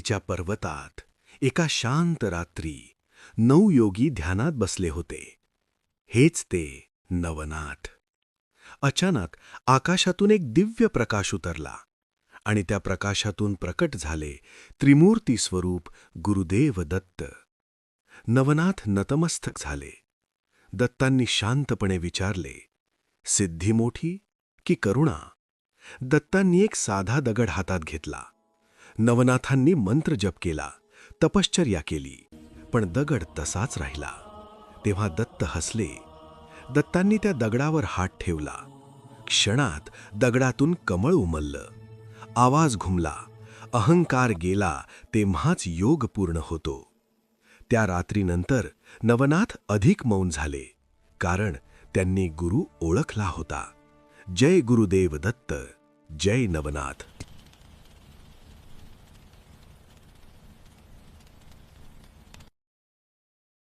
च्या पर्वतात एका शांत रात्री 9 योगी ध्यानात बसले होते. हेच ते नवनाथ. अचानक आकाशातून एक दिव्य प्रकाश उतरला आणि त्या प्रकाशातून प्रकट झाले त्रिमूर्ती स्वरूप गुरुदेव दत्त. नवनाथ नतमस्तक झाले. दत्तांनी शांतपणे विचारले, सिद्धी मोठी की करुणा? दत्तांनी एक साधा दगड हातात घेतला. नवनाथांनी मंत्र जप केला, तपश्चर्या केली, पण दगड तसाच राहिला. तेव्हा दत्त हसले. दत्तांनी त्या दगडावर हात ठेवला. क्षणात दगडातून कमळ उमललं. आवाज घुमला, अहंकार गेला. तेव्हाच योग पूर्ण होतो. त्या रात्रीनंतर नवनाथ अधिक मौन झाले, कारण त्यांनी गुरु ओळखला होता. जय गुरुदेव दत्त. जय नवनाथ.